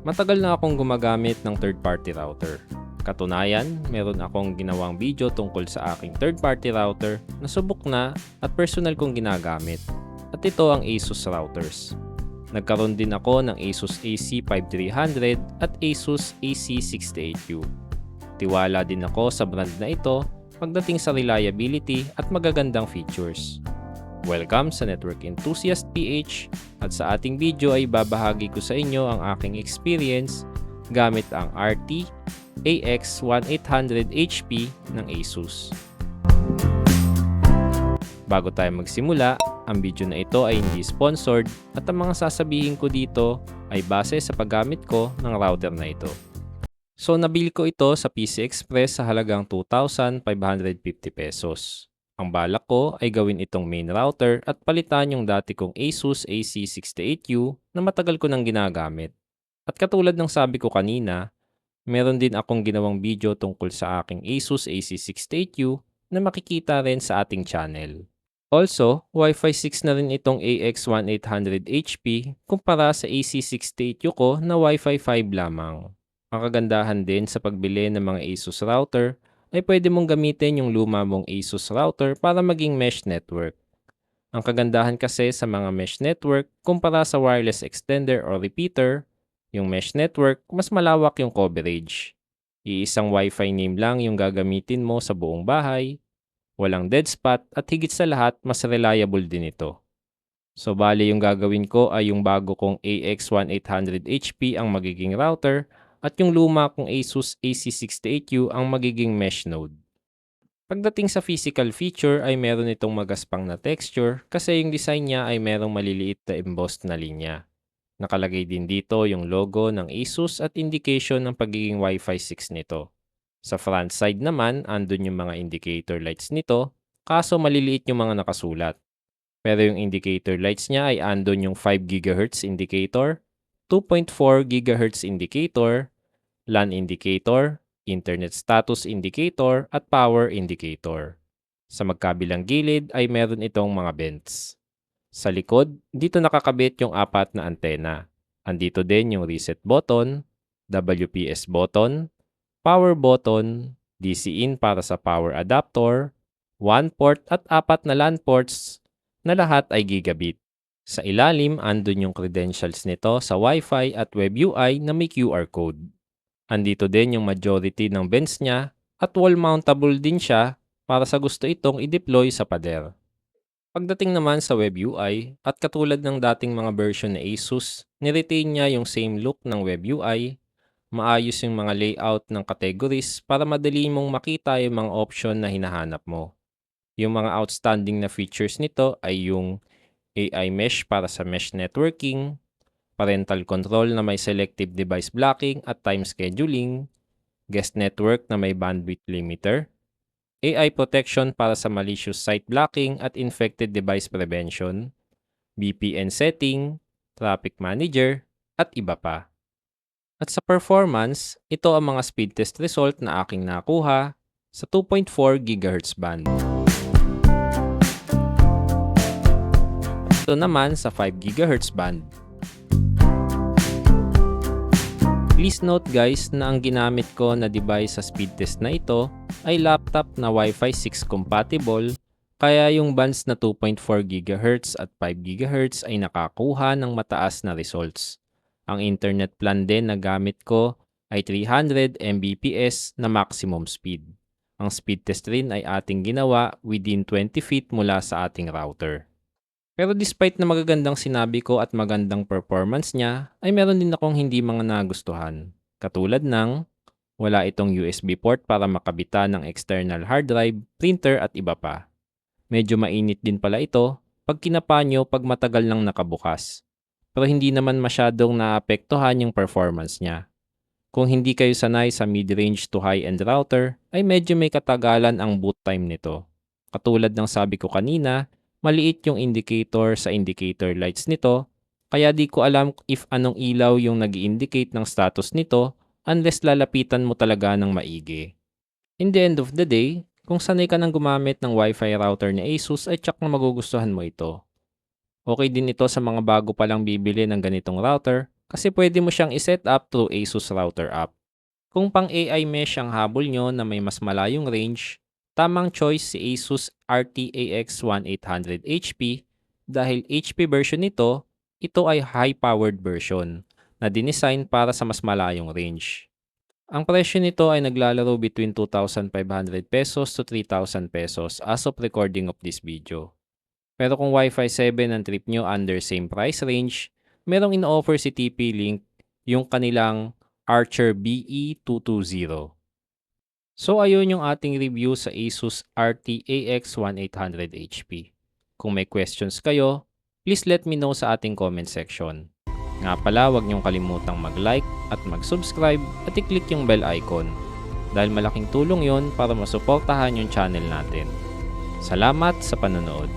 Matagal na akong gumagamit ng third-party router. Katunayan, meron akong ginawang video tungkol sa aking third-party router na subok na at personal kong ginagamit. At ito ang ASUS routers. Nagkaroon din ako ng ASUS AC5300 at ASUS AC68U. Tiwala din ako sa brand na ito pagdating sa reliability at magagandang features. Welcome sa Network Enthusiast PH at sa ating video ay babahagi ko sa inyo ang aking experience gamit ang RT AX1800HP ng ASUS. Bago tayo magsimula, ang video na ito ay hindi sponsored at ang mga sasabihin ko dito ay base sa paggamit ko ng router na ito. So nabili ko ito sa PC Express sa halagang 2,550 pesos. Ang balak ko ay gawin itong main router at palitan yung dati kong ASUS AC68U na matagal ko nang ginagamit. At katulad ng sabi ko kanina, meron din akong ginawang video tungkol sa aking ASUS AC68U na makikita rin sa ating channel. Also, Wi-Fi 6 na rin itong AX1800HP kumpara sa AC68U ko na Wi-Fi 5 lamang. Ang kagandahan din sa pagbili ng mga ASUS router ay pwede mong gamitin yung luma mong ASUS router para maging mesh network. Ang kagandahan kasi sa mga mesh network kumpara sa wireless extender o repeater, yung mesh network mas malawak yung coverage. Iisang Wi-Fi name lang yung gagamitin mo sa buong bahay, walang dead spot at higit sa lahat mas reliable din ito. So bali yung gagawin ko ay yung bago kong AX1800HP ang magiging router at yung luma kong ASUS AC68U ang magiging mesh node. Pagdating sa physical feature ay meron itong magaspang na texture kasi yung design niya ay merong maliliit na embossed na linya. Nakalagay din dito yung logo ng ASUS at indication ng pagiging Wi-Fi 6 nito. Sa front side naman, andun yung mga indicator lights nito, kaso maliliit yung mga nakasulat. Pero yung indicator lights niya ay andun yung 5 GHz indicator, 2.4 GHz indicator, LAN indicator, internet status indicator, at power indicator. Sa magkabilang gilid ay meron itong mga vents. Sa likod, dito nakakabit yung 4 na antena. Andito din yung reset button, WPS button, power button, DC in para sa power adapter, 1 port at 4 na LAN ports na lahat ay gigabit. Sa ilalim, andun yung credentials nito sa Wi-Fi at Web UI na may QR code. Andito din yung majority ng vents niya at wall mountable din siya para sa gusto itong i-deploy sa pader. Pagdating naman sa Web UI, at katulad ng dating mga version na ASUS, niretain niya yung same look ng Web UI, maayos yung mga layout ng categories para madali mong makita yung mga option na hinahanap mo. Yung mga outstanding na features nito ay yung AI mesh para sa mesh networking, parental control na may selective device blocking at time scheduling, guest network na may bandwidth limiter, AI protection para sa malicious site blocking at infected device prevention, VPN setting, traffic manager, at iba pa. At sa performance, ito ang mga speed test result na aking nakuha sa 2.4 GHz band. Ito naman sa 5 GHz band. Please note guys na ang ginamit ko na device sa speed test na ito ay laptop na Wi-Fi 6 compatible, kaya yung bands na 2.4 GHz at 5 GHz ay nakakuha ng mataas na results. Ang internet plan din na gamit ko ay 300 Mbps na maximum speed. Ang speed test rin ay ating ginawa within 20 feet mula sa ating router. Pero despite na magagandang sinabi ko at magandang performance niya, ay meron din akong hindi mga nagustuhan. Katulad ng wala itong USB port para makabitan ng external hard drive, printer at iba pa. Medyo mainit din pala ito pag kinapa nyo pag matagal nang nakabukas. Pero hindi naman masyadong naapektuhan yung performance niya. Kung hindi kayo sanay sa mid-range to high-end router, ay medyo may katagalan ang boot time nito. Katulad ng sabi ko kanina, maliit yung indicator sa indicator lights nito, kaya di ko alam if anong ilaw yung nag-i-indicate ng status nito unless lalapitan mo talaga ng maigi. In the end of the day, kung sanay ka nang gumamit ng Wi-Fi router ni ASUS ay tsak na magugustuhan mo ito. Okay din ito sa mga bago palang bibili ng ganitong router kasi pwede mo siyang iset up through ASUS Router app. Kung pang AI mesh ang habol nyo na may mas malayong range, tamang choice si ASUS RTAX 1800HP dahil HP version nito, ito ay high-powered version na dinesign para sa mas malayong range. Ang presyo nito ay naglalaro between 2,500 pesos to 3,000 pesos as of recording of this video. Pero kung Wi-Fi 7 ang trip nyo under same price range, merong in-offer si TP-Link yung kanilang Archer BE220. So ayun yung ating review sa ASUS RTAX 1800HP. Kung may questions kayo, please let me know sa ating comment section. Nga pala, huwag niyong kalimutang mag-like at mag-subscribe at i-click yung bell icon dahil malaking tulong yon para masuportahan yung channel natin. Salamat sa panonood.